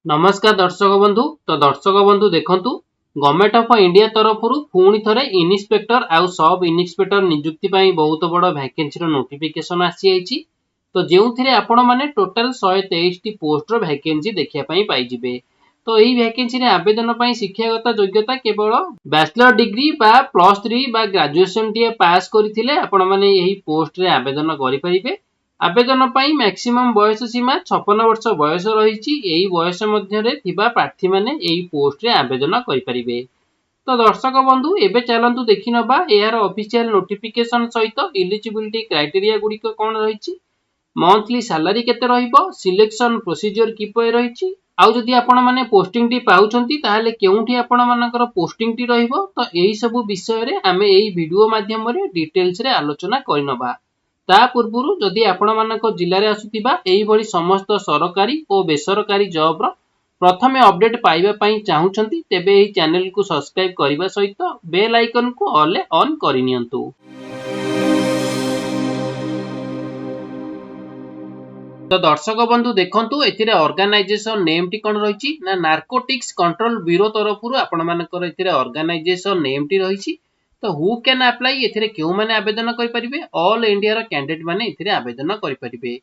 नमस्कार दर्शक बंधु। तो दर्शक बंधु देखंतु गवर्नमेंट ऑफ इंडिया तरफ पुणी थरे इन्स्पेक्टर आउ सब इन्स्पेक्टर नियुक्ति पाई बहुत बड़ वैकेंसी रो नोटिफिकेशन आसी आइछि। तो जेउथिरे आपण माने टोटल 123 टी पोस्ट रो वैकेंसी देखिया पाई पाई जिवे। तो एही वैकेंसी रे आवेदन पाई शिक्षागत योग्यता केवल बैचलर डिग्री बा +3 बा ग्रेजुएशन टी पास करथिले आपण माने एही पोस्ट रे आवेदन करि परिबे। आवेदन पाई मैक्सिमम बयस सीमा 56 वर्ष बयस रही। यही बयस मध्य प्रार्थी मैंने यही पोस्ट रे आवेदन करें। तो दर्शक बंधु एबे चलतु देखि नबा यार ऑफिशियल नोटिफिकेशन सहित इलिजिबिलिटी क्राइटेरिया गुड़िक कौन रही, मंथली सैलरी केते रहिबो, सिलेक्शन प्रोसीजर किपरि रही, आउ जदि आपण माने पोस्टिंग टी पाउछंती ताहाले केउंठी आपण मानकर पोस्टिंग टी रहिबो। तो एही सब विषय रे आमे एही वीडियो माध्यम रे डिटेल्स रे आलोचना करिनबा। ता पूर्वरु जदि आपण मानक जिल्ला रे आसुतिबा एही भली समस्त सरकारी और बेसरकारी जॉब रो प्रथमे अपडेट पाइबा पई चाहुचंती तेबे एही चैनल को सब्सक्राइब करिबा सहित बेल आइकन को ऑल ऑन करिनियंतु। तो दर्शक बंधु देखंतु एथिरे ऑर्गेनाइजेशन नेम टी कोन रहिछि ना नार्कोटिक्स कंट्रोल ब्यूरो तरफरु आपण मानकर एथिरे ऑर्गेनाइजेशन नेम टी रहिछि। तो हु कैन अप्लाई एथिरे केउ माने आवेदन करि परिबे, ऑल इंडिया रो कैंडिडेट माने एथिरे आवेदन करि परिबे।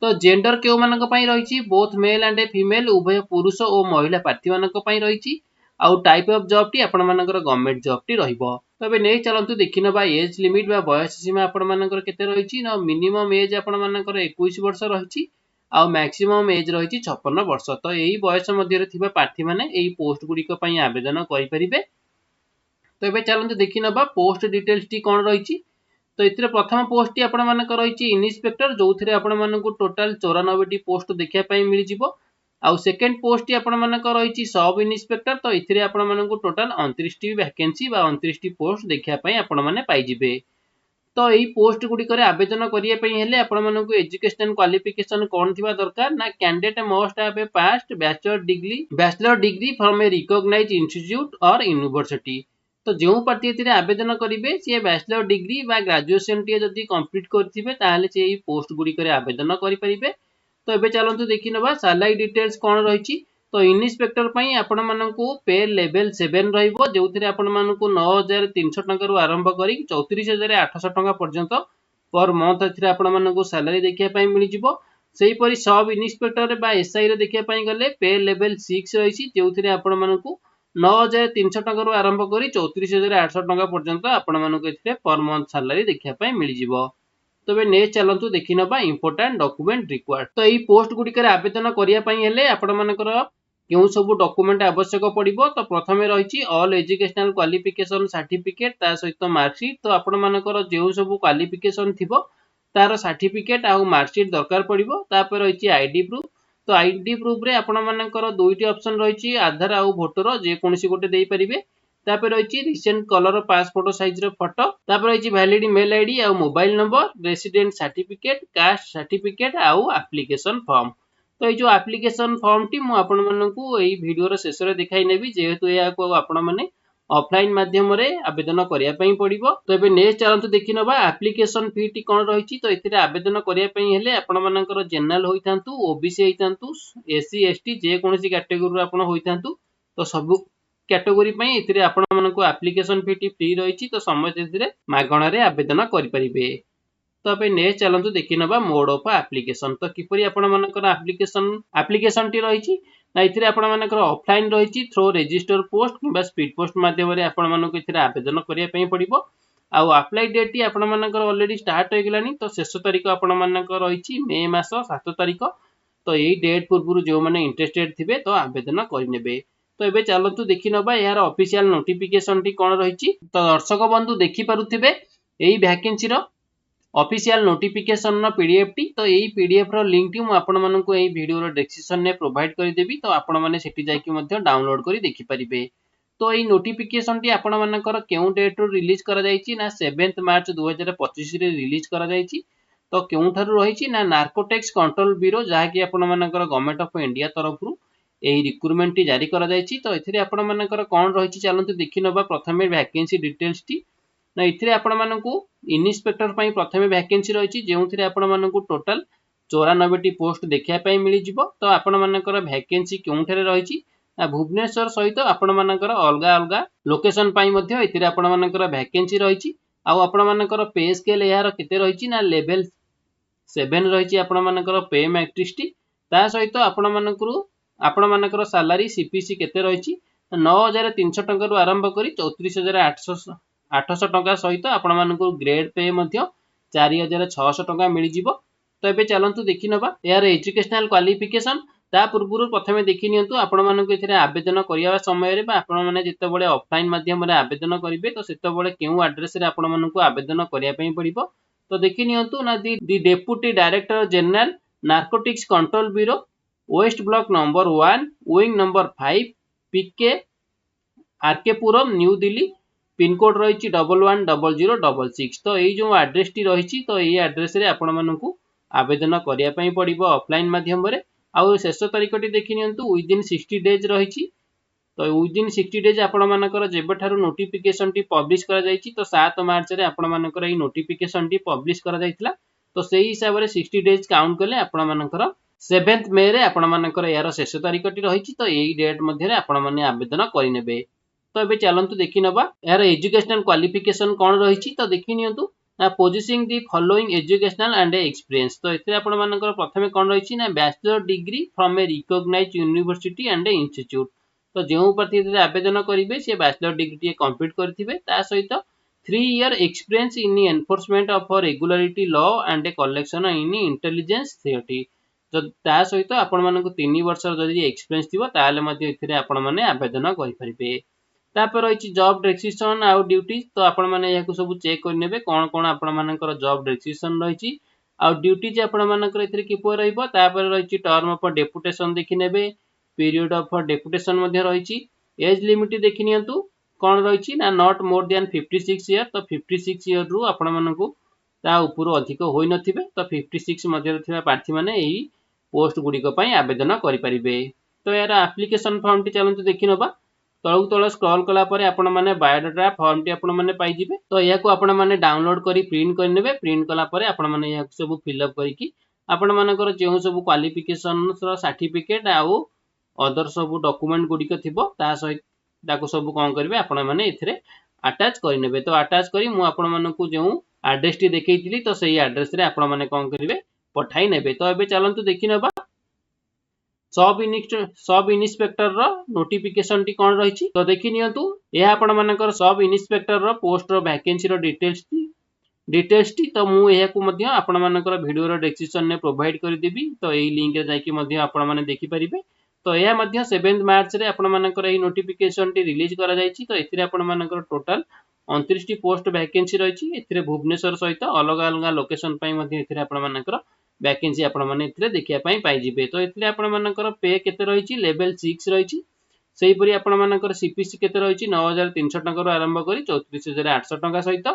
तो जेंडर केउ मानक पई रहिछि बोथ मेल एंड फीमेल उभय पुरुष और महिला प्रार्थी मानक पई रहिछि। आउ टाइप ऑफ जॉब टी आपण मानकर गवर्नमेंट जॉब टी रहिबो। तबे नै चलंतु देखिनबा एज लिमिट बा बयस सीमा आपण मानकर केते रहिछि ना मिनिमम एज आपण मानकर 21 वर्ष रहिछि आउ मैक्सिमम एज रहिछि 56 वर्ष। तो एही बयस मध्य थिबा प्रार्थी माने एही पोस्ट गुड़िक पई आवेदन करि परिबे। तो एबे चलंतु देखि नबा पोस्ट डिटेल्स टी कोन रहिछि। तो इतरे प्रथम पोस्ट टी आपण मानक रहिछि इन्स्पेक्टर, जोथिरे आपण मानकु टोटल 94 टी पोस्ट देखिया पई मिलि जिवो। आउ सेकंड पोस्ट टी आपण मानक रहिछि सब इन्स्पेक्टर। तो इथिरे आपण मानकु टोटल 29 टी वैकेंसी बा 29 टी पोस्ट देखिया पई आपण माने पाई जिवे। तो एही पोस्ट गुडी करे आवेदन करिया पई हेले आपण मानकु एजुकेशनल क्वालिफिकेशन कोन थिबा दरकार ना candidate must have a past bachelor degree from a recognised institute or university. तो जो प्रार्थी एथिरे आवेदन करिवे से बैचलर डिग्री बा ग्रेजुएशन टी जदी कंप्लीट करथिबे ताहाले से एही पोस्ट गुडी करे आवेदन करि परिबे। तो एबे चलंतु देखि नबा सैलरी डिटेल्स कोन रहिछि। तो इन्स्पेक्टर पई आपण मानकु पे लेवल 7 रहिबो, जोथिरे आपण मानकु 9300 टका रु आरंभ करी 34800 टका पर्यंत पर मंथ एथिरे आपण मानकु सैलरी देखिया पई मिलि जिवो। सेही परि सब इन्स्पेक्टर बा एसआई रे देखिया पई गले पे लेवल 6 रहिछि, जोथिरे आपण मानकु 9300 टका रु आरंभ करी 34800 टका पर्यंत आपण मानकु एथिरे पर मंथ सैलरी देखिया पई मिलि जिवो। तबे ने चलंतु देखि नबा इंपोर्टेंट डॉक्यूमेंट रिक्वायर्ड। तो एही पोस्ट गुडी करे आवेदन करिया पई हेले आपण मानकर केउ सब डॉक्यूमेंट आवश्यक पड़िबो। तो प्रथमे रहिछि ऑल एजुकेशनल क्वालिफिकेशन सर्टिफिकेट ता सहित मार्कशीट। तो आपण मानकर जेउ सब क्वालिफिकेशन थिबो तार सर्टिफिकेट आउ मार्कशीट दरकार पड़िबो। तापर रहिछि आईडी प्रूफ। तो आईडी प्रूफ रे आपण मानकर दुईटी ऑप्शन रहिछि आधार आउ वोटर जे कोनसी गोटे देई परिबे। तापर रहिछि रिसेंट कलर पासपोर्ट साइज रो फोटो। तापर रहिछि वैलिड मेल आईडी आउ mobile number, resident certificate, caste certificate आउ एप्लीकेशन फॉर्म। तो ये जो एप्लीकेशन फॉर्म टी मु आपण मानकु एही वीडियो रो शेष रे देखाई नेबी, जेहेतु या को आपण माने ऑफलाइन माध्यम रे आवेदन करिया पई पड़िबो। तो एबे नेक्स्ट चलंतु देखि नबा एप्लीकेशन फी टी कोन रहिछि। तो एथिरे आवेदन करिया पई हेले आपण मानकर जनरल होइथांतु, ओबीसी होइथांतु, एससी एसटी जे कोनसी कैटेगरी रो आपण होइथांतु। तो सब कैटेगरी पई एथिरे आपण मानकु एप्लीकेशन फी टी फ्री रहिछि। तो समस्त एथिरे मागणा रे आवेदन करि परिबे। तो पे नेक्स्ट चलंतु देखि नबा मोड ऑफ एप्लीकेशन। तो किपरि आपण मानकर एप्लीकेशन टी रहिछि ना इथिरे आपण मानकर ऑफलाइन रहिछि थ्रू रजिस्टर पोस्ट किबा स्पीड पोस्ट माध्यम रे आपण मानक इथिरे आवेदन करिया पई पड़िबो। आउ अप्लाई डेट टी आपण मानकर ऑलरेडी स्टार्ट हो गेलानी। तो शेष तारिख आपण मानकर रहिछि मे मास 7 तारिख। तो एही डेट पूर्वरु जो माने इंटरेस्टेड थिबे तो आवेदन करि नेबे। तो एबे चलंतु देखि नबा यार ऑफिशियल नोटिफिकेशन टी कोन रहिछि। तो दर्शक बंधु देखि पारुथिबे एही वैकेंसी रो ऑफिशियल नोटिफिकेशन नो पीडीएफ टी। तो यही पीडीएफ रो लिंक टी मु आपण मानकु एही वीडियो रो डिस्क्रिप्शन ने प्रोवाइड करि देबी। तो आपण माने सेठी जाई कि मध्ये डाउनलोड करि देखि परिबे। तो एही नोटिफिकेशन टी आपण मानकर केउ डेट रो रिलीज करा जाईची ना 7 मार्च 2025 रे रिलीज करा जाईची। तो केउ थारु रहिची ना नार्कोटिक्स कंट्रोल ब्यूरो, जहा कि आपण मानकर गवर्नमेंट ऑफ इंडिया तरफरु एही रिक्रूटमेंट टी जारी करा जाईची। तो एथिरे आपण मानकर कोन रहिची चलंतु देखि नबा प्रथमे वैकेंसी डिटेल्स टी। ना इथिरे आपण मानकु इन्स्पेक्टर पई प्रथमे वैकेंसी रहिछि, जेउथिरे आपण मानकु टोटल 94टी पोस्ट देखिया पई मिली जिवो। तो आपण मानकर वैकेंसी केउठरे रहिछि ना भुवनेश्वर सहित आपण मानकर अलगा अलगा लोकेशन पई मध्ये एथिरे आपण मानकर वैकेंसी रहिछि। आ आपण मानकर पे स्केल यार केते रहिछि ना लेवल 7 रहिछि आपण मानकर पे मैट्रिक्स टी। ता सहित आपण मानकर सैलरी सीपीसी केते रहिछि 9300 टंका रु आरंभ करी 34800 टंका सहित आपण मानकर ग्रेड पे मध्ये 4600 टंका मिली जिवो। तो एबे चलंतु देखि नबा यार एजुकेशनल क्वालिफिकेशन। ता पूर्वरु प्रथमे देखि नियंतु आपण मानक एथिरे आवेदन करिया समय रे बा आपण माने जेतेबेले ऑफलाइन माध्यम रे आवेदन करिवे तो सेतेबेले केउ एड्रेस रे आपण मानकु आवेदन करिया पई पड़िबो। तो देखि नियंतु ना the deputy director general narcotics control bureau west block number 1 wing number 5 PK RK Puram New Delhi pin code रही 110066। तो यही जो एड्रेस टी रही तो यही एड्रेस रे आपण मानकु आवेदन करिया पई पड़िबो ऑफलाइन माध्यम रे। आउ शेष तारीख टी देखि नियंतु विदिन 60 डेज रही। तो विदिन 60 डेज आपण मानकर जेबे ठारू नोटिफिकेशन टी पब्लिश करा जायछि तो 7 मार्च रे आपण मानकर ई नोटिफिकेशन टी पब्लिश करा जायतिला। तो सेही हिसाब रे 60 डेज काउंट करले आपण मानकर 7 मे रे आपण मानकर यार शेष तारीख टी रही। तो एही डेट मध्ये रे आपण माने आवेदन करि नेबे। तो एबे चलंतु देखि नबा यार एजुकेशनल क्वालिफिकेशन कोन रही। तो देखि नियंतु ना possessing the following educational and experience. तो एथे आपण मानकर प्रथमे कोन रही ना bachelor degree from a recognised university and institute. तो जेउ प्रति आवेदन करिवे से बैचलर डिग्री कंप्लीट करथिबे ता सहित 3 year experience in enforcement of regularity law and collection in intelligence theory. तो ता सहित आपण मानक 3 वर्ष जदि एक्सपीरियंस थिबो ताले मध्ये एथिरे आपण माने आवेदन करि परिबे। तापर रही जॉब डिस्क्रिप्शन आउ ड्यूटीज। तो आपण माने याकु सब चेक कर नेबे कोन कोन आपण मानकर जॉब डिस्क्रिप्शन रही आउ ड्यूटीज आपण मानकर एथिरे किपो रहइबो। तापर रही टर्म ऑफ डेपुटेशन देखि नेबे पीरियड ऑफ डेपुटेशन मध्ये रही एज लिमिट देखि नियंतु कोन रही ना नॉट मोर देन 56 ईयर। तो 56 ईयर रु आपण मानकु ता ऊपर अधिक होई नथिबे। तो 56 मध्ये थिबा प्रार्थी माने एही पोस्ट गुडी को पई आवेदन करि परिबे। तो यार एप्लीकेशन फॉर्म टी चलंतु देखि नबा तळु तळ स्क्रॉल कला परे आपण माने बायोडाटा फॉर्म टी आपण माने पाई जिवे। तो याकू आपण माने डाउनलोड करी प्रिंट कर नेबे। प्रिंट कला परे आपण माने याकू सब फिल अप करी कि आपण मानकर जेउ सब क्वालिफिकेशन रो सर्टिफिकेट आउ अदर सब डॉक्यूमेंट गुडी को थिबो ता सहित ताको सब कोन करबे आपण माने एथिरे अटैच करि नेबे। तो अटैच करी मु आपण मानकू जेउ एड्रेस टी देखैतिली तो सही एड्रेस रे आपण माने कोन करिवे पठाई नेबे। तो एबे चलंतु देखि नबा सब इन्स्पेक्टर रो नोटिफिकेशन टी कोन रही। तो देखि नियंतु ए आपण मानकर सब इन्स्पेक्टर रो पोस्ट रो वैकेंसी रो डिटेल्स टी। तो मु एहाकू मध्ये आपण मानकर वीडियो रो डिस्क्रिप्शन ने प्रोवाइड करि देबी। तो एही लिंक रे जाई कि मध्ये आपण माने देखि परिबे। तो एहा मध्ये 7 मार्च रे आपण मानकर एही नोटिफिकेशन टी रिलीज करा जायछि। तो एथिरे आपण मानकर टोटल 29 टी पोस्ट वैकेंसी रही। एथिरे भुवनेश्वर सहित अलग अलग लोकेशन पई मध्ये एथिरे आपण मानकर वैकेंसी आपण माने एथिरे देखिया पई पाई जिवे। तो एथिरे आपण मानकर पे केते रही लेवल 6 रही। सेही परी आपण मानकर सीपीसी केते रही 9300 टंका रु आरंभ करी 34800 टंका सहित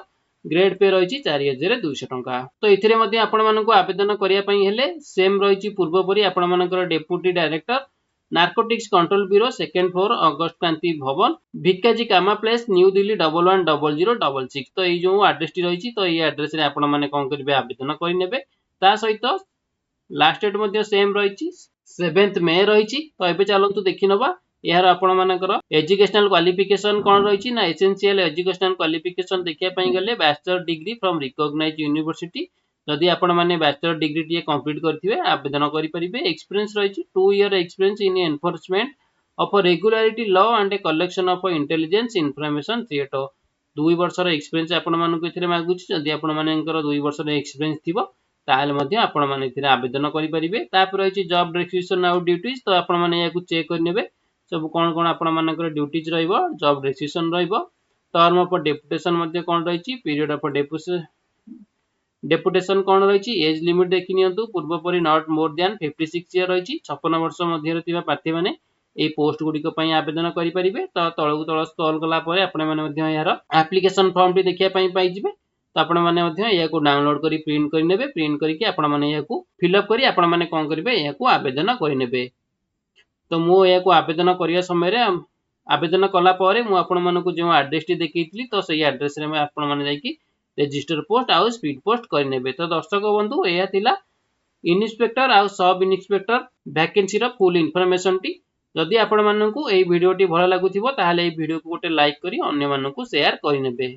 ग्रेड पे रही 4200 टंका। तो एथिरे मध्ये आपण मानकु आवेदन करिया पई हेले सेम रही पूर्व परी आपण मानकर deputy director narcotics control bureau second floor August Kranti Bhavan Bhikaji Cama place New Delhi 110066। तो ये जो एड्रेस टी रही तो ये एड्रेस रे आपण माने कोन करबे आवेदन करि नेबे। ता सहित लास्ट डेट मध्ये सेम रही 7 मे रही। तो एबे चलंतु देखि नबा यार आपण मानकर एजुकेशनल क्वालिफिकेशन कोन रही ना एसेंशियल एजुकेशनल क्वालिफिकेशन देखिया पई गले bachelor degree from recognised university. जदि आपण माने बैचलर डिग्री टी कंप्लीट करथिबे आवेदन करि परिबे। एक्सपीरियंस रही 2 year experience in enforcement of regularity law and collection of intelligence information theory. 2 वर्ष रो एक्सपीरियंस आपण मानकु एथिरे मागुछि। जदि आपण मानेकर 2 वर्ष रो एक्सपीरियंस थिबो ताले मध्ये आपण माने एथिरे आवेदन करि परिबे। तापर रही जॉब डिस्क्रिप्शन आउ ड्यूटीज। तो आपण माने याकू चेक कर नेबे सब कोन कोन आपण मानकर ड्यूटीज रहइबो जॉब डिस्क्रिप्शन रहइबो। टर्म ऑफ डेपुटेशन मध्ये कोन रही पीरियड ऑफ डेपुटेशन कोन रही एज लिमिट देखि नियंतु पूर्व परी नॉट मोर देन 56 ईयर रही। 56 वर्ष मध्ये रथिबा प्रार्थी माने ए पोस्ट गुडी को पई आवेदन करि परिबे। तो तळगु तळ स्क्रॉल कला परे आपण माने मध्ये यार एप्लीकेशन फॉर्म टी देखिया पई पाई जिवे। तो आपण माने मध्ये याकू डाउनलोड करी प्रिंट करि नेबे। प्रिंट करी कि आपण माने याकू फिल अप करी आपण माने कोन करिवे याकू आवेदन करि नेबे। तो मु याकू आवेदन करिया समय रे आवेदन कला परे मु आपण मानकू जो एड्रेस टी देखैतली तो सही एड्रेस रे आपण माने जाई कि रजिस्टर पोस्ट आउ स्पीड पोस्ट कर नेबे। तो दर्शक बंधु एया थिला इन्स्पेक्टर आउ सब इन्स्पेक्टर वैकेंसी रो फुल इन्फॉर्मेशन टी जदि आपण माननकु एई वीडियो टी भल लागुथिबो ताहाले एई वीडियो को गोटे लाइक करी अन्य माननकु शेयर करि नेबे।